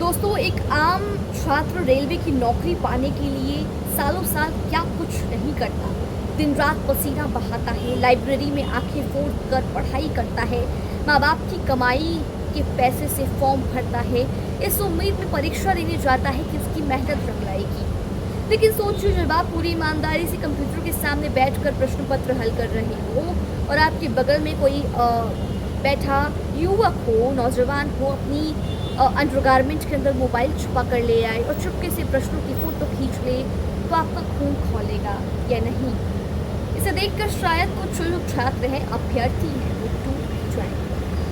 दोस्तों, एक आम छात्र रेलवे की नौकरी पाने के लिए सालों साल क्या कुछ नहीं करता। दिन रात पसीना बहाता है, लाइब्रेरी में आंखें फोड़ कर पढ़ाई करता है, माँ बाप की कमाई के पैसे से फॉर्म भरता है, इस उम्मीद में परीक्षा देने जाता है कि उसकी मेहनत रंग लाएगी। लेकिन सोचिए, जब आप पूरी ईमानदारी से कंप्यूटर के सामने बैठकर प्रश्न पत्र हल कर रहे हो और आपके बगल में कोई बैठा युवक हो, नौजवान हो, अपनी अंडरगारमेंट के अंदर मोबाइल छुपा कर ले आए और चुपके से प्रश्नों की फोटो खींच ले, तो आपका खून खौलेगा या नहीं? इसे देखकर शायद कुछ जो छात्र हैं, अभ्यर्थी हैं, वो टूट जाए।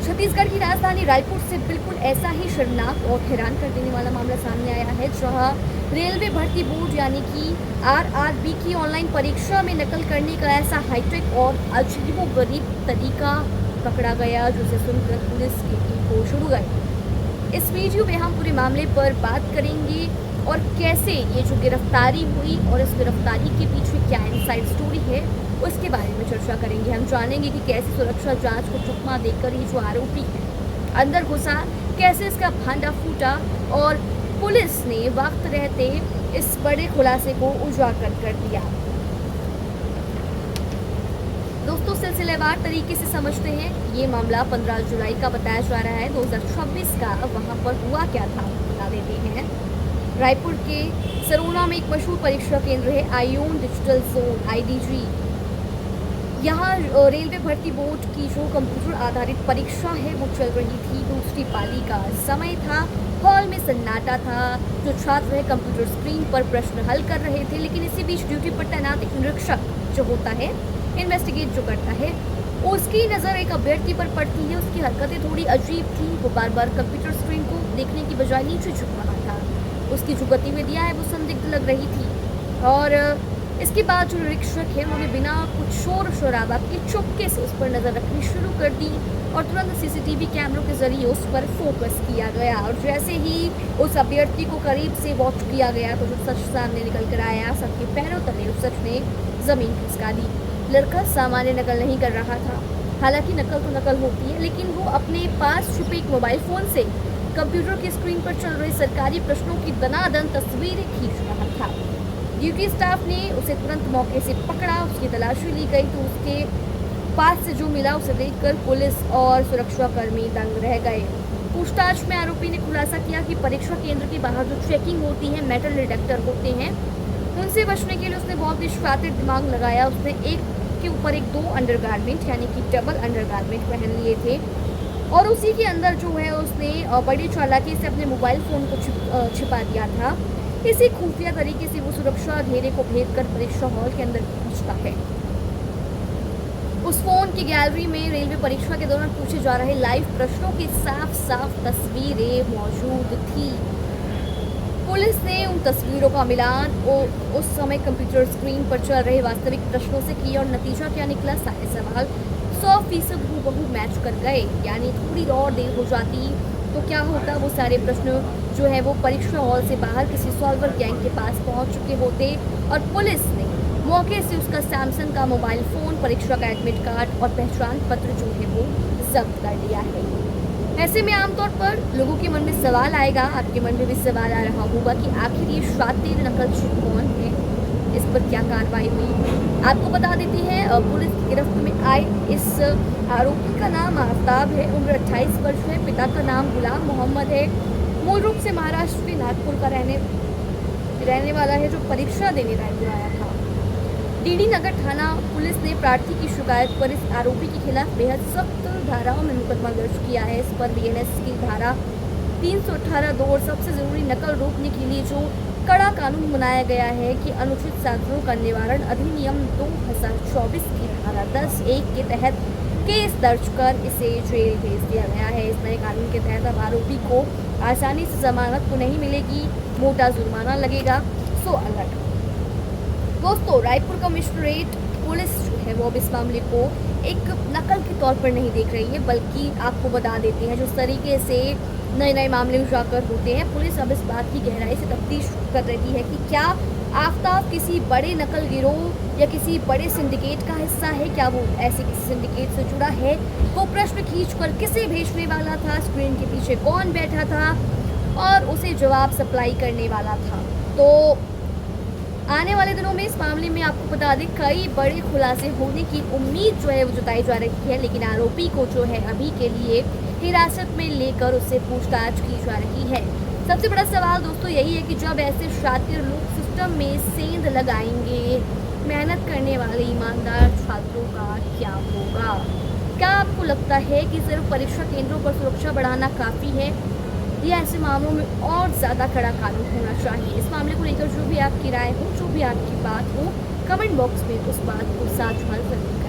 छत्तीसगढ़ की राजधानी रायपुर से बिल्कुल ऐसा ही शर्मनाक और हैरान कर देने वाला मामला सामने आया है, जहां रेलवे भर्ती बोर्ड यानी कि आरआरबी की ऑनलाइन परीक्षा में नकल करने का ऐसा हाईटेक और अजीबोगरीब तरीका पकड़ा गया, जिसे सुनकर पुलिस की टीम होश उड़ गई। इस वीडियो में हम पूरे मामले पर बात करेंगे और कैसे ये जो गिरफ्तारी हुई और इस गिरफ्तारी के पीछे क्या इनसाइड स्टोरी है, उसके बारे में चर्चा करेंगे। हम जानेंगे कि कैसे सुरक्षा जांच को चकमा देकर ये जो आरोपी है अंदर घुसा, कैसे इसका भांडा फूटा और पुलिस ने वक्त रहते इस बड़े खुलासे को उजागर कर दिया। दोस्तों, सिलसिलेवार तरीके से समझते हैं। ये मामला 15 जुलाई का बताया जा रहा है, 2026 का। वहाँ पर हुआ क्या था बता देते हैं। रायपुर के सरोना में एक मशहूर परीक्षा केंद्र है, आईओन डिजिटल जोन (IDG). यहाँ रेलवे भर्ती बोर्ड की जो कंप्यूटर आधारित परीक्षा है वो चल रही थी। दूसरी पाली का समय था, हॉल में सन्नाटा था। जो छात्र है कंप्यूटर स्क्रीन पर प्रश्न हल कर रहे थे, लेकिन इसी बीच ड्यूटी पर तैनात एक निरीक्षक जो होता है, इन्वेस्टिगेट जो करता है, उसकी नज़र एक अभ्यर्थी पर पड़ती है। उसकी हरकतें थोड़ी अजीब थी। वो बार बार कंप्यूटर स्क्रीन को देखने की बजाय नीचे झुक रहा था। उसकी जो गतिविधियाँ है वो संदिग्ध लग रही थी। और इसके बाद जो निरीक्षक है उन्होंने बिना कुछ शोर शराबा के चुपके से उस पर नज़र रखनी शुरू कर दी और तुरंत सीसीटीवी कैमरों के जरिए उस पर फोकस किया गया। और जैसे ही उस अभ्यर्थी को करीब से वॉच किया गया तो जो सच सामने निकल कर आया, सबके पैरों तले उस सच ने ज़मीन खिसका दी। लड़का सामान्य नकल नहीं कर रहा था। हालांकि नकल तो नकल होती है, लेकिन वो अपने पास छुपे एक मोबाइल फ़ोन से कंप्यूटर की स्क्रीन पर चल रहे सरकारी प्रश्नों की दनादन तस्वीरें खींच रहा था। ड्यूटी स्टाफ ने उसे तुरंत मौके से पकड़ा, उसकी तलाशी ली गई तो उसके पास से जो मिला उसे देखकर पुलिस और सुरक्षाकर्मी दंग रह गए। पूछताछ में आरोपी ने खुलासा किया कि परीक्षा केंद्र के बाहर जो चेकिंग होती है, मेटल डिटेक्टर होते हैं, उनसे बचने के लिए उसने बहुत ही शातिर दिमाग लगाया। उसने एक के ऊपर एक 2 अंडरगारमेंट यानी कि डबल अंडरगारमेंट पहन लिए थे और उसी के अंदर जो है उसने बड़ी चालाकी से अपने मोबाइल फ़ोन को छिपा दिया था। इसी खुफिया तरीके से वो सुरक्षा घेरे को भेद कर परीक्षा हॉल के अंदर पहुंचता है। उस फ़ोन की गैलरी में रेलवे परीक्षा के दौरान पूछे जा रहे लाइव प्रश्नों की साफ साफ तस्वीरें मौजूद थी। पुलिस ने उन तस्वीरों का मिलान उस समय कंप्यूटर स्क्रीन पर चल रहे वास्तविक प्रश्नों से किया और नतीजा क्या निकला? सारे सवाल 100% हूबहू मैच कर गए। यानी थोड़ी और देर हो जाती तो क्या होता, वो सारे प्रश्न जो है वो परीक्षा हॉल से बाहर किसी सॉल्वर गैंग के पास पहुंच चुके होते और पुलिस ने मौके से उसका सैमसंग का मोबाइल फ़ोन, परीक्षा का एडमिट कार्ड और पहचान पत्र जो है वो जब्त कर लिया है। ऐसे में आमतौर पर लोगों के मन में सवाल आएगा, आपके मन में भी सवाल आ रहा होगा कि आखिर ये शातिर नकलची कौन है, इस पर क्या कार्रवाई हुई। आपको बता देती है, पुलिस की गिरफ्त में आए इस आरोपी का नाम आफ्ताब है, उम्र 28 वर्ष है, पिता का नाम गुलाम मोहम्मद है, मूल रूप से महाराष्ट्र के नागपुर का रहने वाला है, जो परीक्षा देने रायपुर आया था। डीडी नगर थाना पुलिस ने प्रार्थी की शिकायत पर इस आरोपी के खिलाफ बेहद सख्त धाराओं में मुकदमा दर्ज किया है। इस पर बीएनएस की धारा 318(2) और सबसे ज़रूरी नकल रोकने के लिए जो कड़ा कानून बनाया गया है कि अनुचित साधनों का निवारण अधिनियम 2024 की धारा 10(1) के तहत केस दर्ज कर इसे जेल भेज दिया गया है। इस नए कानून के तहत अब आरोपी को आसानी से जमानत तो नहीं मिलेगी, मोटा जुर्माना लगेगा। सो अलर्ट दोस्तों, रायपुर कमिश्नरेट पुलिस जो है वो अब इस मामले को एक नकल के तौर पर नहीं देख रही है, बल्कि आपको बता देती है जिस तरीके से नए मामले उजागर होते हैं, पुलिस अब इस बात की गहराई से तफ्तीश कर रही है कि क्या आफ्ताब किसी बड़े नकल गिरोह या किसी बड़े सिंडिकेट का हिस्सा है, क्या वो ऐसे किसी सिंडिकेट से जुड़ा है, वो प्रश्न खींचकर किसे भेजने वाला था, स्क्रीन के पीछे कौन बैठा था, और उसे जवाब सप्लाई करने वाला था। तो आने वाले दिनों में इस मामले में आपको बता दें कई बड़े खुलासे होने की उम्मीद जो है वो जताई जा रही है, लेकिन आरोपी को जो है अभी के लिए हिरासत में लेकर उससे पूछताछ की जा रही है। सबसे बड़ा सवाल दोस्तों यही है कि जब ऐसे शातिर लोग सिस्टम में सेंध लगाएंगे, मेहनत करने वाले ईमानदार छात्रों का क्या होगा? क्या आपको लगता है कि सिर्फ परीक्षा केंद्रों पर सुरक्षा बढ़ाना काफ़ी है या ऐसे मामलों में और ज़्यादा कड़ा कानून होना चाहिए? इस मामले को लेकर जो भी आपकी राय हो, जो भी आपकी बात हो, कमेंट बॉक्स में उस बात को साझा करें।